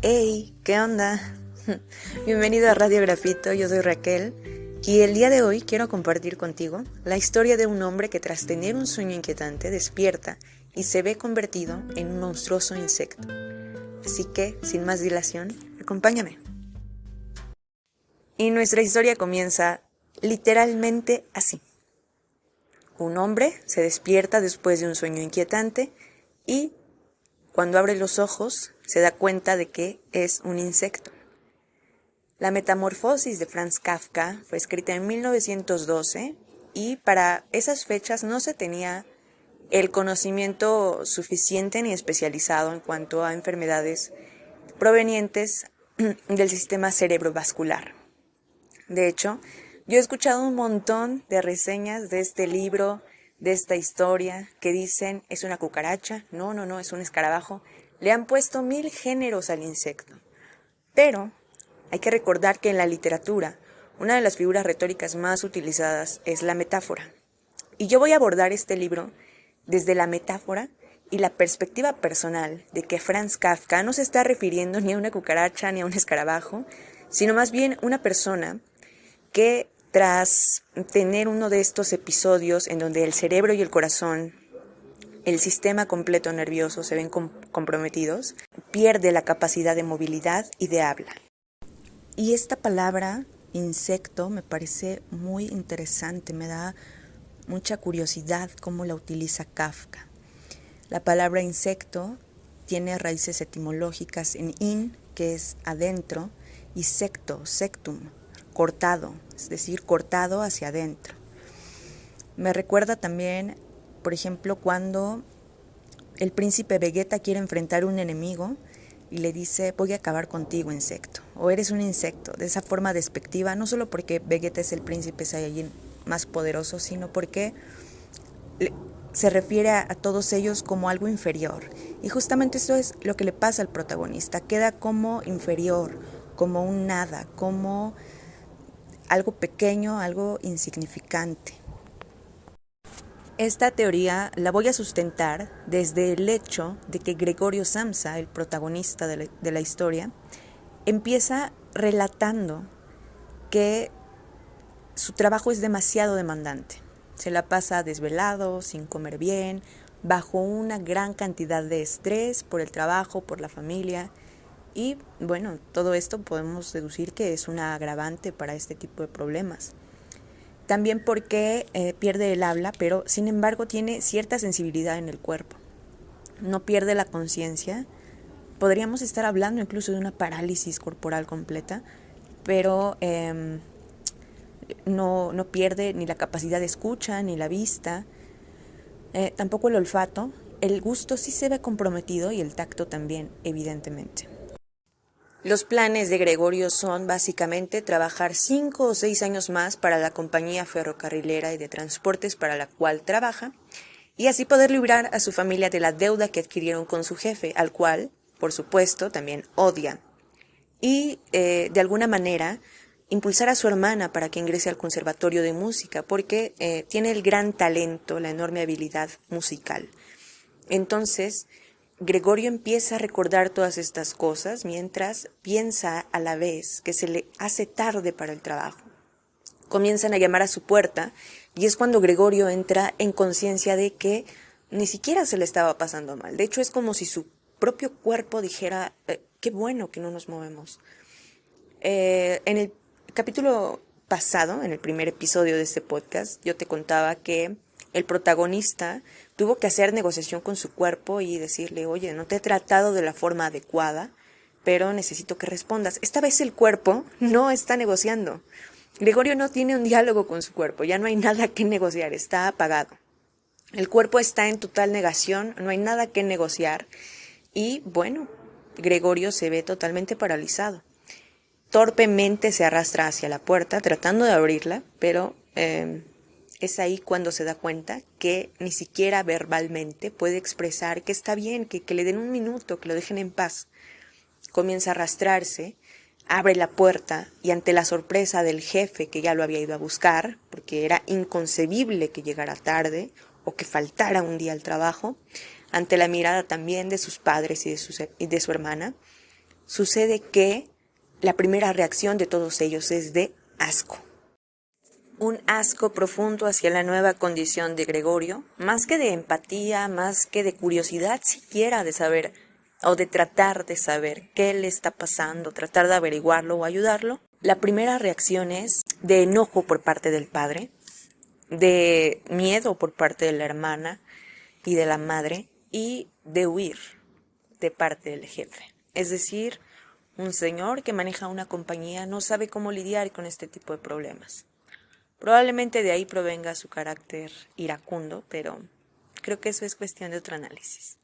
Hey, ¿qué onda? Bienvenido a Radio Grafito, yo soy Raquel y el día de hoy quiero compartir contigo la historia de un hombre que tras tener un sueño inquietante despierta y se ve convertido en un monstruoso insecto. Así que, sin más dilación, acompáñame. Y nuestra historia comienza literalmente así. Un hombre se despierta después de un sueño inquietante y cuando abre los ojos se da cuenta de que es un insecto. La Metamorfosis de Franz Kafka fue escrita en 1912 y para esas fechas no se tenía el conocimiento suficiente ni especializado en cuanto a enfermedades provenientes del sistema cerebrovascular. De hecho, yo he escuchado un montón de reseñas de este libro, de esta historia, que dicen es una cucaracha, no, es un escarabajo. Le han puesto 1000 géneros al insecto. Pero hay que recordar que en la literatura, una de las figuras retóricas más utilizadas es la metáfora. Y yo voy a abordar este libro desde la metáfora y la perspectiva personal de que Franz Kafka no se está refiriendo ni a una cucaracha ni a un escarabajo, sino más bien una persona que tras tener uno de estos episodios en donde el cerebro y el corazón, el sistema completo nervioso se ven comprometidos, pierde la capacidad de movilidad y de habla. Y esta palabra, insecto, me parece muy interesante, me da mucha curiosidad cómo la utiliza Kafka. La palabra insecto tiene raíces etimológicas en in, que es adentro, y secto, sectum, cortado, es decir, cortado hacia adentro. Me recuerda también, por ejemplo, cuando el príncipe Vegeta quiere enfrentar a un enemigo y le dice, voy a acabar contigo, insecto, o eres un insecto, de esa forma despectiva, no solo porque Vegeta es el príncipe Saiyajin más poderoso, sino porque se refiere a todos ellos como algo inferior. Y justamente eso es lo que le pasa al protagonista, queda como inferior, como un nada, como algo pequeño, algo insignificante. Esta teoría la voy a sustentar desde el hecho de que Gregorio Samsa, el protagonista de la historia, empieza relatando que su trabajo es demasiado demandante. Se la pasa desvelado, sin comer bien, bajo una gran cantidad de estrés por el trabajo, por la familia. Y bueno, todo esto podemos deducir que es una agravante para este tipo de problemas. También porque pierde el habla, pero sin embargo tiene cierta sensibilidad en el cuerpo. No pierde la conciencia. Podríamos estar hablando incluso de una parálisis corporal completa, pero no pierde ni la capacidad de escucha, ni la vista, tampoco el olfato. El gusto sí se ve comprometido y el tacto también, evidentemente. Los planes de Gregorio son básicamente trabajar 5 o 6 años más para la compañía ferrocarrilera y de transportes para la cual trabaja y así poder librar a su familia de la deuda que adquirieron con su jefe, al cual, por supuesto, también odia. Y de alguna manera impulsar a su hermana para que ingrese al conservatorio de música porque tiene el gran talento, la enorme habilidad musical. Entonces, Gregorio empieza a recordar todas estas cosas mientras piensa a la vez que se le hace tarde para el trabajo. Comienzan a llamar a su puerta y es cuando Gregorio entra en conciencia de que ni siquiera se le estaba pasando mal. De hecho, es como si su propio cuerpo dijera, qué bueno que no nos movemos. En el capítulo pasado, en el primer episodio de este podcast, yo te contaba que el protagonista tuvo que hacer negociación con su cuerpo y decirle, oye, no te he tratado de la forma adecuada, pero necesito que respondas. Esta vez el cuerpo no está negociando. Gregorio no tiene un diálogo con su cuerpo, ya no hay nada que negociar, está apagado. El cuerpo está en total negación, no hay nada que negociar y bueno, Gregorio se ve totalmente paralizado. Torpemente se arrastra hacia la puerta tratando de abrirla, pero es ahí cuando se da cuenta que ni siquiera verbalmente puede expresar que está bien, que le den un minuto, que lo dejen en paz. Comienza a arrastrarse, abre la puerta y ante la sorpresa del jefe que ya lo había ido a buscar, porque era inconcebible que llegara tarde o que faltara un día al trabajo, ante la mirada también de sus padres y de su hermana, sucede que la primera reacción de todos ellos es de asco. Un asco profundo hacia la nueva condición de Gregorio, más que de empatía, más que de curiosidad siquiera de saber o de tratar de saber qué le está pasando, tratar de averiguarlo o ayudarlo. La primera reacción es de enojo por parte del padre, de miedo por parte de la hermana y de la madre y de huir de parte del jefe. Es decir, un señor que maneja una compañía no sabe cómo lidiar con este tipo de problemas. Probablemente de ahí provenga su carácter iracundo, pero creo que eso es cuestión de otro análisis.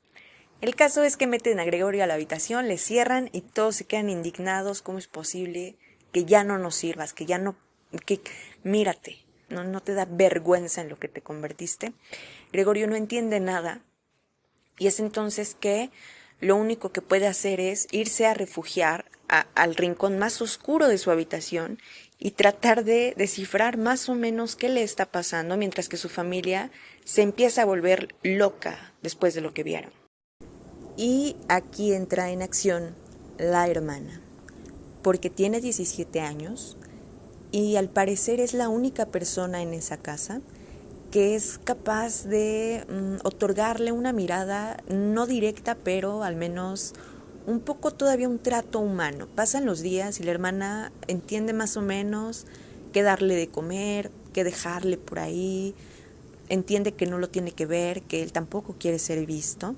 El caso es que meten a Gregorio a la habitación, le cierran y todos se quedan indignados. ¿Cómo es posible que ya no nos sirvas? Que mírate, no te da vergüenza en lo que te convertiste. Gregorio no entiende nada y es entonces que lo único que puede hacer es irse a refugiar al rincón más oscuro de su habitación y tratar de descifrar más o menos qué le está pasando, mientras que su familia se empieza a volver loca después de lo que vieron. Y aquí entra en acción la hermana, porque tiene 17 años y al parecer es la única persona en esa casa que es capaz de otorgarle una mirada no directa, pero al menos un poco todavía un trato humano. Pasan los días y la hermana entiende más o menos qué darle de comer, qué dejarle por ahí, entiende que no lo tiene que ver, que él tampoco quiere ser visto.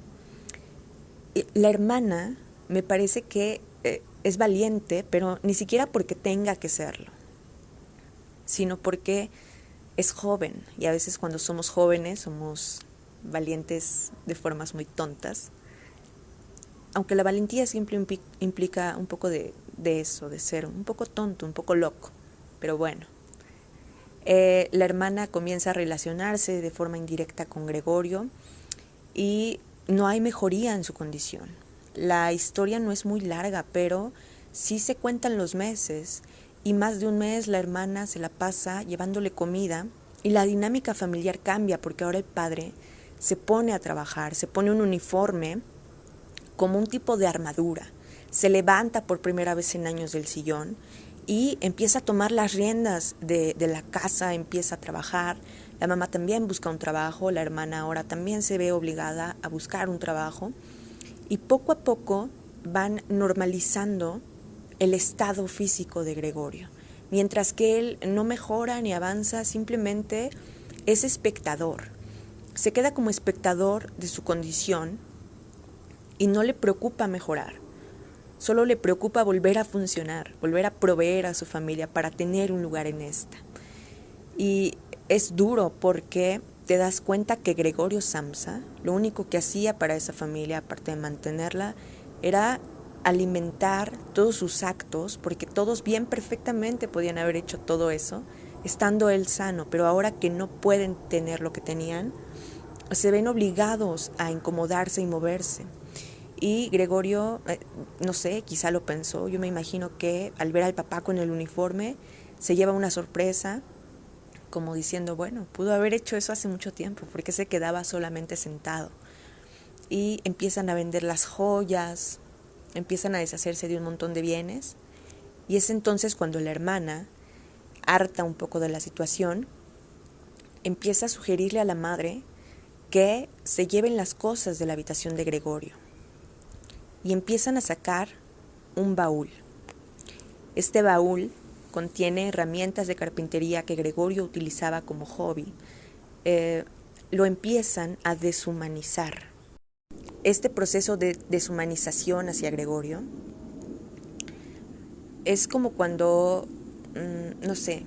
La hermana me parece que es valiente, pero ni siquiera porque tenga que serlo, sino porque es joven y a veces cuando somos jóvenes somos valientes de formas muy tontas. Aunque la valentía siempre implica un poco de eso, de ser un poco tonto, un poco loco. Pero bueno, la hermana comienza a relacionarse de forma indirecta con Gregorio y no hay mejoría en su condición. La historia no es muy larga, pero sí se cuentan los meses y más de un mes la hermana se la pasa llevándole comida y la dinámica familiar cambia porque ahora el padre se pone a trabajar, se pone un uniforme como un tipo de armadura, se levanta por primera vez en años del sillón y empieza a tomar las riendas de la casa, empieza a trabajar. La mamá también busca un trabajo, la hermana ahora también se ve obligada a buscar un trabajo y poco a poco van normalizando el estado físico de Gregorio, mientras que él no mejora ni avanza, simplemente es espectador, se queda como espectador de su condición y no le preocupa mejorar, solo le preocupa volver a funcionar, volver a proveer a su familia para tener un lugar en esta. Y es duro porque te das cuenta que Gregorio Samsa, lo único que hacía para esa familia, aparte de mantenerla, era alimentar todos sus actos, porque todos bien perfectamente podían haber hecho todo eso, estando él sano, pero ahora que no pueden tener lo que tenían, se ven obligados a incomodarse y moverse. Y Gregorio, no sé, quizá lo pensó, yo me imagino que al ver al papá con el uniforme, se lleva una sorpresa, como diciendo, bueno, pudo haber hecho eso hace mucho tiempo, porque se quedaba solamente sentado. Y empiezan a vender las joyas, empiezan a deshacerse de un montón de bienes, y es entonces cuando la hermana, harta un poco de la situación, empieza a sugerirle a la madre que se lleven las cosas de la habitación de Gregorio. Y empiezan a sacar un baúl. Este baúl contiene herramientas de carpintería que Gregorio utilizaba como hobby. Lo empiezan a deshumanizar. Este proceso de deshumanización hacia Gregorio es como cuando, no sé,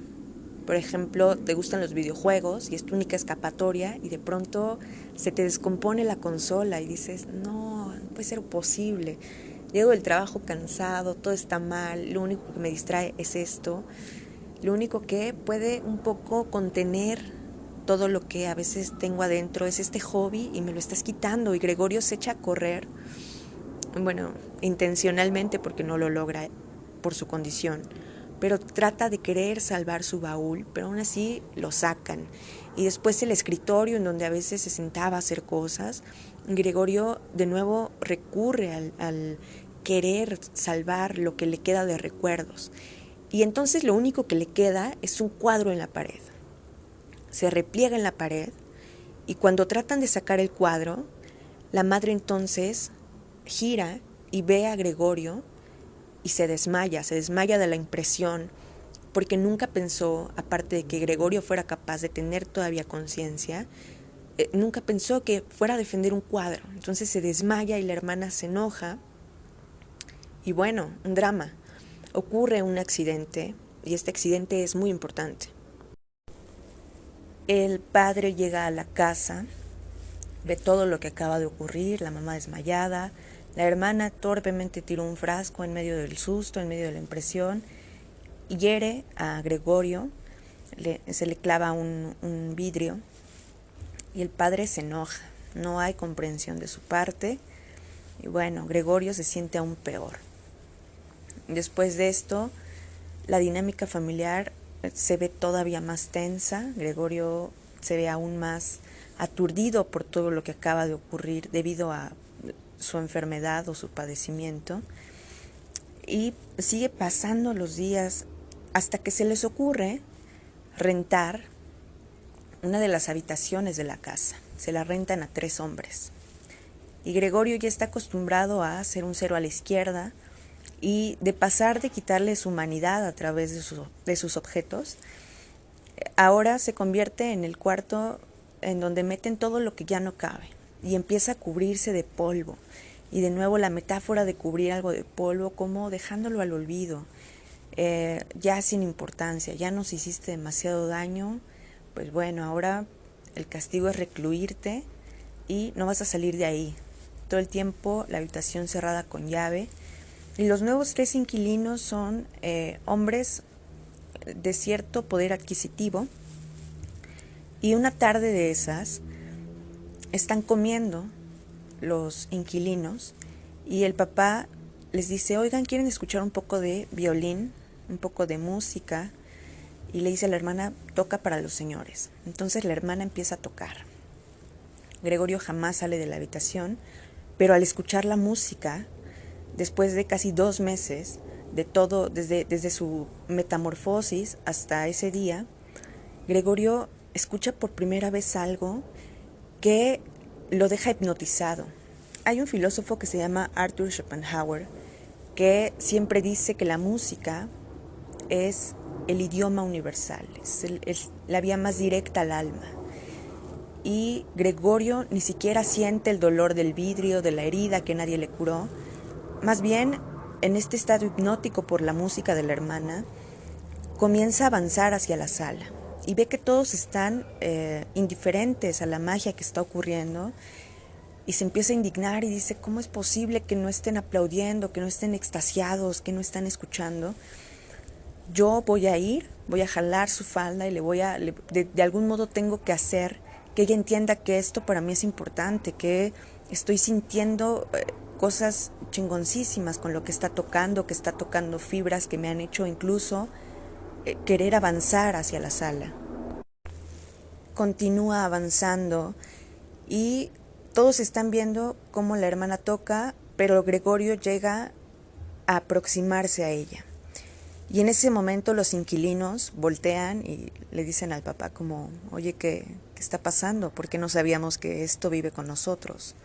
por ejemplo, te gustan los videojuegos y es tu única escapatoria y de pronto se te descompone la consola y dices, no puede ser posible. Llego del trabajo cansado, todo está mal, lo único que me distrae es esto. Lo único que puede un poco contener todo lo que a veces tengo adentro es este hobby y me lo estás quitando. Y Gregorio se echa a correr, bueno, intencionalmente porque no lo logra por su condición, pero trata de querer salvar su baúl, pero aún así lo sacan. Y después el escritorio en donde a veces se sentaba a hacer cosas, Gregorio de nuevo recurre al querer salvar lo que le queda de recuerdos. Y entonces lo único que le queda es un cuadro en la pared. Se repliega en la pared y cuando tratan de sacar el cuadro, la madre entonces gira y ve a Gregorio y se desmaya de la impresión, porque nunca pensó, aparte de que Gregorio fuera capaz de tener todavía conciencia, nunca pensó que fuera a defender un cuadro. Entonces se desmaya y la hermana se enoja. Y bueno, un drama. Ocurre un accidente y este accidente es muy importante. El padre llega a la casa, ve todo lo que acaba de ocurrir, la mamá desmayada, la hermana torpemente tiró un frasco en medio del susto, en medio de la impresión, y hiere a Gregorio, se le clava un vidrio y el padre se enoja, no hay comprensión de su parte y bueno, Gregorio se siente aún peor. Después de esto, la dinámica familiar se ve todavía más tensa, Gregorio se ve aún más aturdido por todo lo que acaba de ocurrir debido a su enfermedad o su padecimiento, y sigue pasando los días hasta que se les ocurre rentar una de las habitaciones de la casa. Se la rentan a 3 hombres. Y Gregorio ya está acostumbrado a ser un cero a la izquierda y de pasar de quitarle su humanidad a través de sus objetos, ahora se convierte en el cuarto en donde meten todo lo que ya no cabe y empieza a cubrirse de polvo. Y de nuevo la metáfora de cubrir algo de polvo como dejándolo al olvido, ya sin importancia, ya nos hiciste demasiado daño, pues bueno, ahora el castigo es recluirte y no vas a salir de ahí. Todo el tiempo la habitación cerrada con llave. Y los nuevos 3 inquilinos son hombres de cierto poder adquisitivo. Y una tarde de esas están comiendo los inquilinos y el papá les dice, oigan, ¿quieren escuchar un poco de violín, un poco de música? Y le dice a la hermana, toca para los señores. Entonces la hermana empieza a tocar. Gregorio jamás sale de la habitación, pero al escuchar la música, después de casi 2 meses, de todo, desde su metamorfosis hasta ese día, Gregorio escucha por primera vez algo que lo deja hipnotizado. Hay un filósofo que se llama Arthur Schopenhauer que siempre dice que la música es el idioma universal, es la vía más directa al alma. Y Gregorio ni siquiera siente el dolor del vidrio, de la herida que nadie le curó. Más bien, en este estado hipnótico por la música de la hermana, comienza a avanzar hacia la sala y ve que todos están indiferentes a la magia que está ocurriendo y se empieza a indignar y dice, ¿cómo es posible que no estén aplaudiendo, que no estén extasiados, que no están escuchando? Yo voy a ir, voy a jalar su falda y de algún modo tengo que hacer que ella entienda que esto para mí es importante, que estoy sintiendo cosas chingoncísimas con lo que está tocando fibras que me han hecho incluso querer avanzar hacia la sala. Continúa avanzando y todos están viendo cómo la hermana toca, pero Gregorio llega a aproximarse a ella. Y en ese momento los inquilinos voltean y le dicen al papá como, oye, ¿qué está pasando? ¿Por qué no sabíamos que esto vive con nosotros?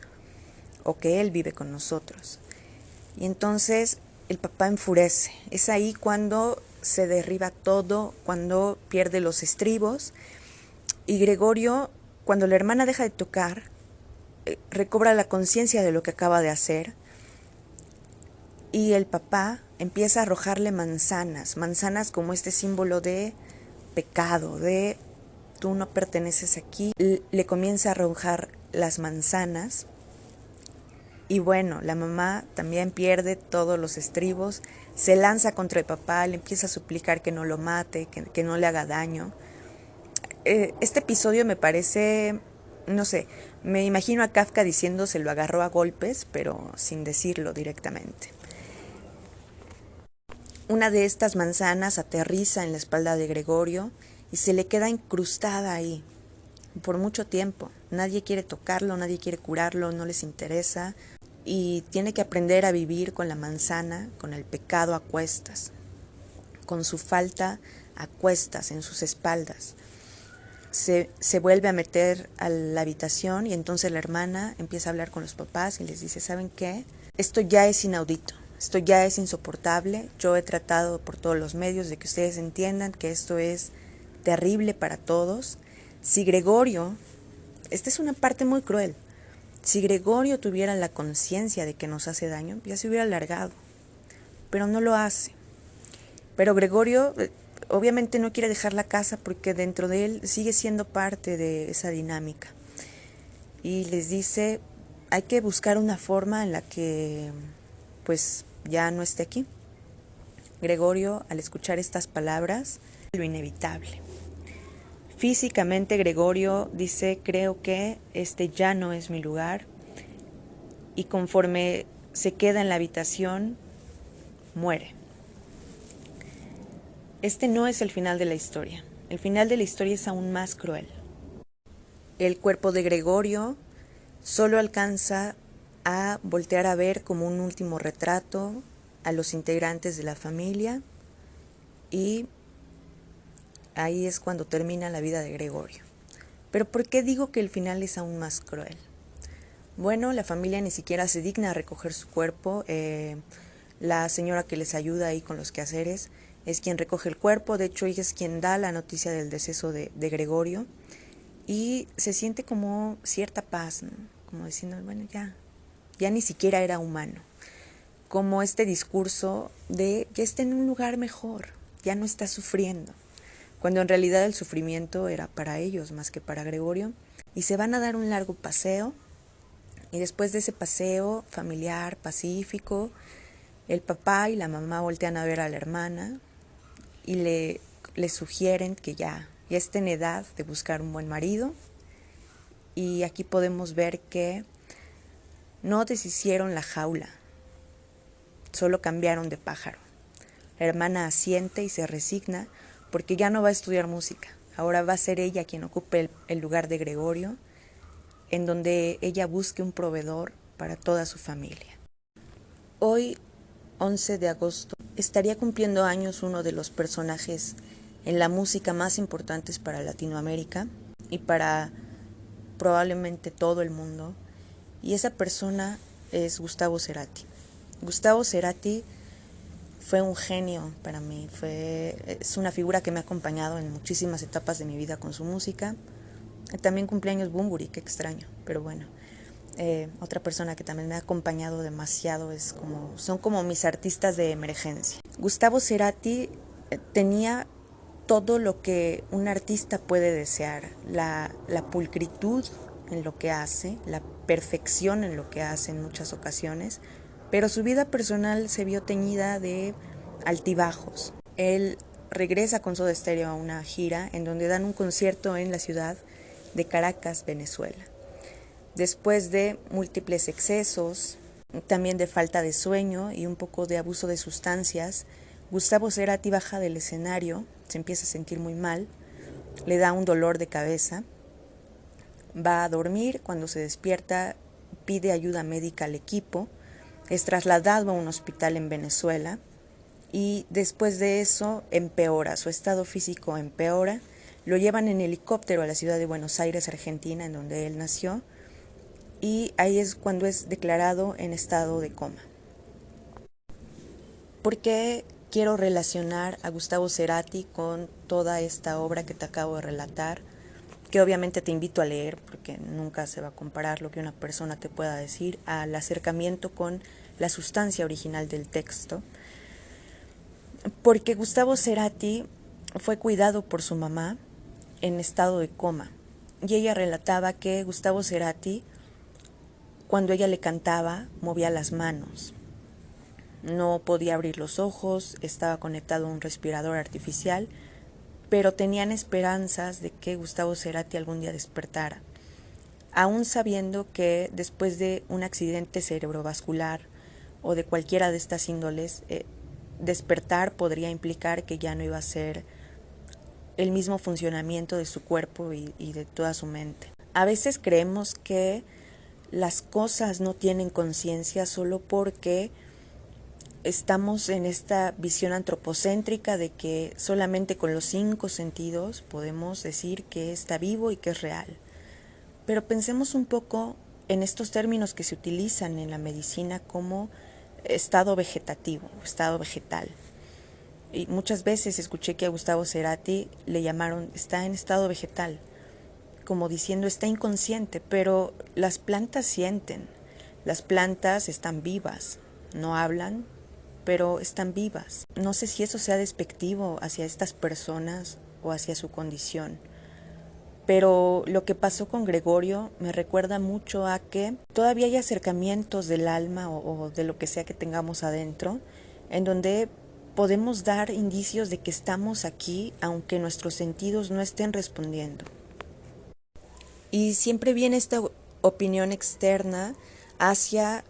O que él vive con nosotros. Y entonces el papá enfurece. Es ahí cuando se derriba todo, cuando pierde los estribos. Y Gregorio, cuando la hermana deja de tocar, recobra la conciencia de lo que acaba de hacer. Y el papá empieza a arrojarle manzanas como este símbolo de pecado, de tú no perteneces aquí. Le comienza a arrojar las manzanas. Y bueno, la mamá también pierde todos los estribos, se lanza contra el papá, le empieza a suplicar que no lo mate, que no le haga daño. Este episodio me parece, no sé, me imagino a Kafka diciendo se lo agarró a golpes, pero sin decirlo directamente. Una de estas manzanas aterriza en la espalda de Gregorio y se le queda incrustada ahí por mucho tiempo. Nadie quiere tocarlo, nadie quiere curarlo, no les interesa. y tiene que aprender a vivir con la manzana, con el pecado a cuestas, con su falta a cuestas en sus espaldas. Se vuelve a meter a la habitación y entonces la hermana empieza a hablar con los papás y les dice, ¿saben qué? Esto ya es inaudito, esto ya es insoportable, yo he tratado por todos los medios de que ustedes entiendan que esto es terrible para todos. Si Gregorio, esta es una parte muy cruel, si Gregorio tuviera la conciencia de que nos hace daño, ya se hubiera largado, pero no lo hace. Pero Gregorio obviamente no quiere dejar la casa porque dentro de él sigue siendo parte de esa dinámica. Y les dice, hay que buscar una forma en la que pues ya no esté aquí. Gregorio, al escuchar estas palabras, lo inevitable. Físicamente Gregorio dice, creo que este ya no es mi lugar, y conforme se queda en la habitación, muere. Este no es el final de la historia. El final de la historia es aún más cruel. El cuerpo de Gregorio solo alcanza a voltear a ver como un último retrato a los integrantes de la familia, y ahí es cuando termina la vida de Gregorio. Pero ¿por qué digo que el final es aún más cruel? Bueno, la familia ni siquiera se digna a recoger su cuerpo. La señora que les ayuda ahí con los quehaceres es quien recoge el cuerpo. De hecho, ella es quien da la noticia del deceso de Gregorio. Y se siente como cierta paz, ¿no? Como diciendo, bueno, ya ni siquiera era humano. Como este discurso de ya está en un lugar mejor, ya no está sufriendo. Cuando en realidad el sufrimiento era para ellos más que para Gregorio. Y se van a dar un largo paseo. Y después de ese paseo familiar, pacífico, el papá y la mamá voltean a ver a la hermana y le sugieren que ya está en edad de buscar un buen marido. Y aquí podemos ver que no deshicieron la jaula, solo cambiaron de pájaro. La hermana asiente y se resigna porque ya no va a estudiar música. Ahora va a ser ella quien ocupe el lugar de Gregorio, en donde ella busque un proveedor para toda su familia. Hoy, 11 de agosto, estaría cumpliendo años uno de los personajes en la música más importantes para Latinoamérica y para probablemente todo el mundo, y esa persona es Gustavo Cerati. Gustavo Cerati fue un genio para mí, es una figura que me ha acompañado en muchísimas etapas de mi vida con su música. También cumpleaños Bunbury, qué extraño, pero bueno. Otra persona que también me ha acompañado demasiado son como mis artistas de emergencia. Gustavo Cerati tenía todo lo que un artista puede desear, la pulcritud en lo que hace, la perfección en lo que hace en muchas ocasiones, pero su vida personal se vio teñida de altibajos. Él regresa con Soda Stereo a una gira en donde dan un concierto en la ciudad de Caracas, Venezuela. Después de múltiples excesos, también de falta de sueño y un poco de abuso de sustancias, Gustavo Cerati baja del escenario, se empieza a sentir muy mal, le da un dolor de cabeza, va a dormir, cuando se despierta pide ayuda médica al equipo, es trasladado a un hospital en Venezuela y después de eso empeora, su estado físico empeora. Lo llevan en helicóptero a la ciudad de Buenos Aires, Argentina, en donde él nació, y ahí es cuando es declarado en estado de coma. ¿Por qué quiero relacionar a Gustavo Cerati con toda esta obra que te acabo de relatar? Que obviamente te invito a leer, porque nunca se va a comparar lo que una persona te pueda decir al acercamiento con la sustancia original del texto. Porque Gustavo Cerati fue cuidado por su mamá en estado de coma, y ella relataba que Gustavo Cerati, cuando ella le cantaba, movía las manos, no podía abrir los ojos, estaba conectado a un respirador artificial, pero tenían esperanzas de que Gustavo Cerati algún día despertara, aún sabiendo que después de un accidente cerebrovascular o de cualquiera de estas índoles, despertar podría implicar que ya no iba a ser el mismo funcionamiento de su cuerpo y de toda su mente. A veces creemos que las cosas no tienen conciencia solo porque estamos en esta visión antropocéntrica de que solamente con los 5 sentidos podemos decir que está vivo y que es real. Pero pensemos un poco en estos términos que se utilizan en la medicina como estado vegetativo, estado vegetal. Y muchas veces escuché que a Gustavo Cerati le llamaron está en estado vegetal, como diciendo está inconsciente, pero las plantas sienten, las plantas están vivas, no hablan, pero están vivas. No sé si eso sea despectivo hacia estas personas o hacia su condición, pero lo que pasó con Gregorio me recuerda mucho a que todavía hay acercamientos del alma o de lo que sea que tengamos adentro, en donde podemos dar indicios de que estamos aquí aunque nuestros sentidos no estén respondiendo. Y siempre viene esta opinión externa hacia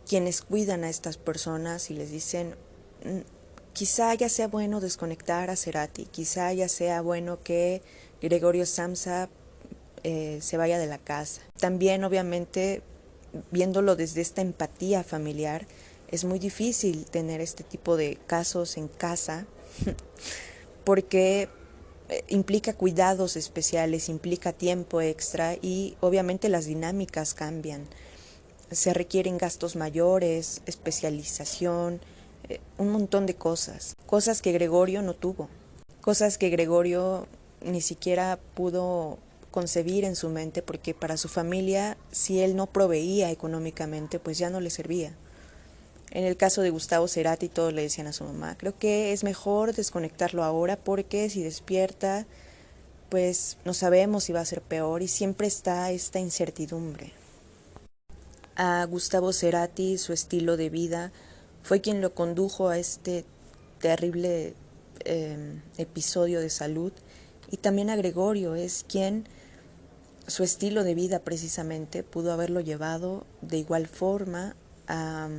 quienes cuidan a estas personas y les dicen, quizá ya sea bueno desconectar a Cerati, quizá ya sea bueno que Gregorio Samsa se vaya de la casa. También, obviamente, viéndolo desde esta empatía familiar, es muy difícil tener este tipo de casos en casa porque implica cuidados especiales, implica tiempo extra y obviamente las dinámicas cambian. Se requieren gastos mayores, especialización, un montón de cosas. Cosas que Gregorio no tuvo. Cosas que Gregorio ni siquiera pudo concebir en su mente porque para su familia, si él no proveía económicamente, pues ya no le servía. En el caso de Gustavo Cerati, todos le decían a su mamá, creo que es mejor desconectarlo ahora porque si despierta, pues no sabemos si va a ser peor y siempre está esta incertidumbre. A Gustavo Cerati, su estilo de vida, fue quien lo condujo a este terrible episodio de salud y también a Gregorio es quien su estilo de vida precisamente pudo haberlo llevado de igual forma a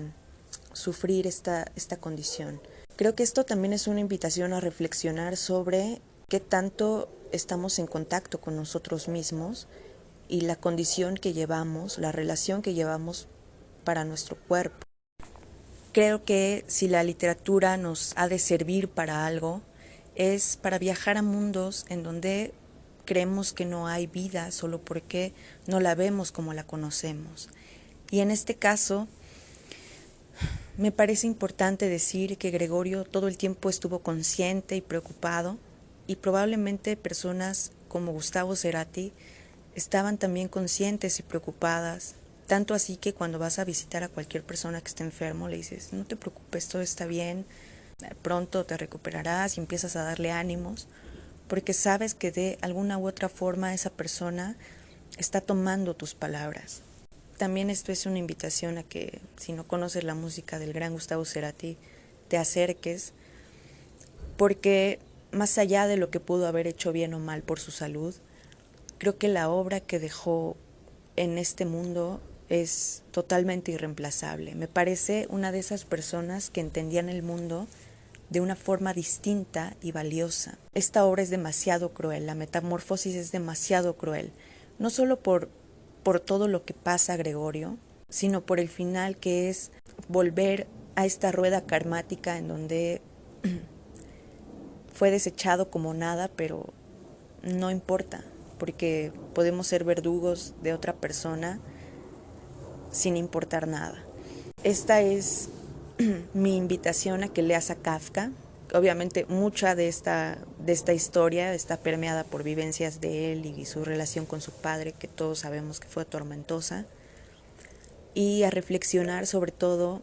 sufrir esta condición. Creo que esto también es una invitación a reflexionar sobre qué tanto estamos en contacto con nosotros mismos y la condición que llevamos, la relación que llevamos para nuestro cuerpo. Creo que si la literatura nos ha de servir para algo, es para viajar a mundos en donde creemos que no hay vida solo porque no la vemos como la conocemos. Y en este caso, me parece importante decir que Gregorio todo el tiempo estuvo consciente y preocupado, y probablemente personas como Gustavo Cerati estaban también conscientes y preocupadas, tanto así que cuando vas a visitar a cualquier persona que esté enfermo le dices, no te preocupes, todo está bien, pronto te recuperarás y empiezas a darle ánimos, porque sabes que de alguna u otra forma esa persona está tomando tus palabras. También esto es una invitación a que si no conoces la música del gran Gustavo Cerati, te acerques, porque más allá de lo que pudo haber hecho bien o mal por su salud, creo que la obra que dejó en este mundo es totalmente irreemplazable. Me parece una de esas personas que entendían el mundo de una forma distinta y valiosa. Esta obra es demasiado cruel, la metamorfosis es demasiado cruel, no solo por todo lo que pasa a Gregorio, sino por el final que es volver a esta rueda karmática en donde fue desechado como nada, pero no importa, porque podemos ser verdugos de otra persona sin importar nada. Esta es mi invitación a que leas a Kafka. Obviamente mucha de esta historia está permeada por vivencias de él y su relación con su padre, que todos sabemos que fue tormentosa, y a reflexionar sobre todo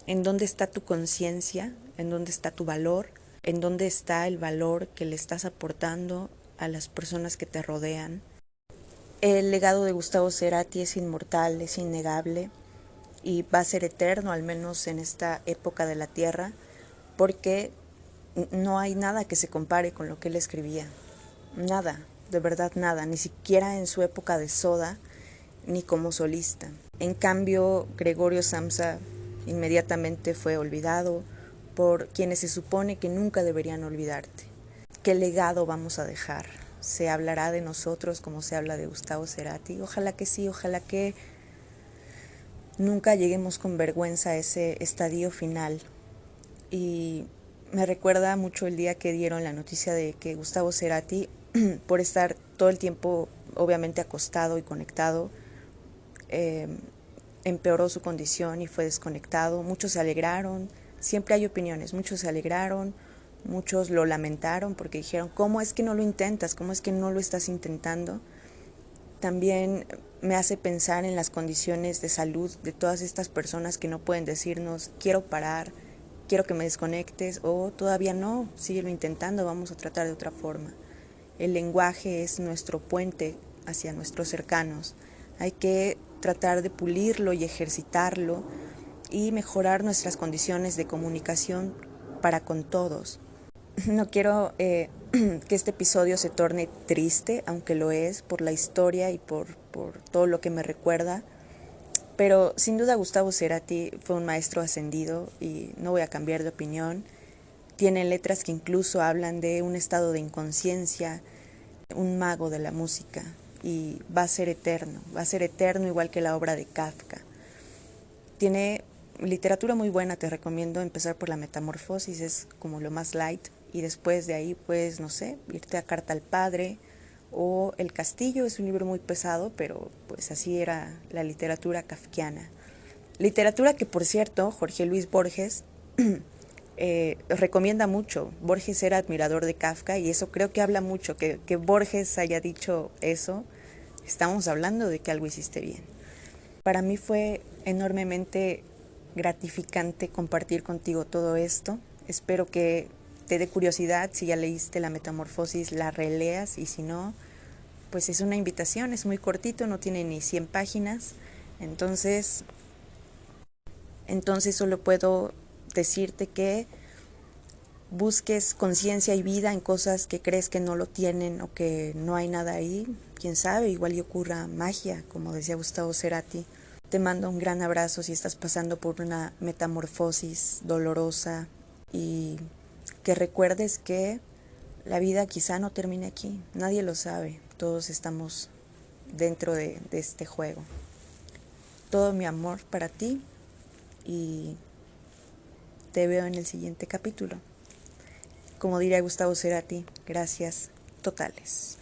en dónde está tu conciencia, en dónde está tu valor, en dónde está el valor que le estás aportando a las personas que te rodean. El legado de Gustavo Cerati es inmortal, es innegable y va a ser eterno, al menos en esta época de la Tierra, porque no hay nada que se compare con lo que él escribía. Nada, de verdad nada, ni siquiera en su época de Soda, ni como solista. En cambio, Gregorio Samsa inmediatamente fue olvidado por quienes se supone que nunca deberían olvidarte. ¿Qué legado vamos a dejar? ¿Se hablará de nosotros como se habla de Gustavo Cerati? Ojalá que sí, ojalá que nunca lleguemos con vergüenza a ese estadio final. Y me recuerda mucho el día que dieron la noticia de que Gustavo Cerati, por estar todo el tiempo obviamente acostado y conectado, eh, empeoró su condición y fue desconectado. Muchos se alegraron, siempre hay opiniones, muchos se alegraron, muchos lo lamentaron porque dijeron, ¿cómo es que no lo intentas? ¿Cómo es que no lo estás intentando? También me hace pensar en las condiciones de salud de todas estas personas que no pueden decirnos, quiero parar, quiero que me desconectes, o todavía no, síguelo intentando, vamos a tratar de otra forma. El lenguaje es nuestro puente hacia nuestros cercanos. Hay que tratar de pulirlo y ejercitarlo y mejorar nuestras condiciones de comunicación para con todos. No quiero que este episodio se torne triste, aunque lo es, por la historia y por todo lo que me recuerda. Pero sin duda Gustavo Cerati fue un maestro ascendido y no voy a cambiar de opinión. Tiene letras que incluso hablan de un estado de inconsciencia, un mago de la música, y va a ser eterno igual que la obra de Kafka. Tiene literatura muy buena, te recomiendo empezar por La Metamorfosis, es como lo más light, y después de ahí pues no sé, irte a Carta al Padre o El Castillo, es un libro muy pesado, pero pues así era la literatura kafkiana. Literatura que por cierto Jorge Luis Borges recomienda mucho. Borges era admirador de Kafka y eso creo que habla mucho, que Borges haya dicho eso, estamos hablando de que algo hiciste bien. Para mí fue enormemente gratificante compartir contigo todo esto. Espero que te dé curiosidad, si ya leíste La Metamorfosis, la releas, y si no, pues es una invitación, es muy cortito, no tiene ni 100 páginas, entonces solo puedo decirte que busques conciencia y vida en cosas que crees que no lo tienen o que no hay nada ahí. Quién sabe, igual y ocurra magia, como decía Gustavo Cerati. Te mando un gran abrazo si estás pasando por una metamorfosis dolorosa, y que recuerdes que la vida quizá no termine aquí. Nadie lo sabe. Todos estamos dentro de este juego. Todo mi amor para ti y te veo en el siguiente capítulo. Como diría Gustavo Cerati, gracias totales.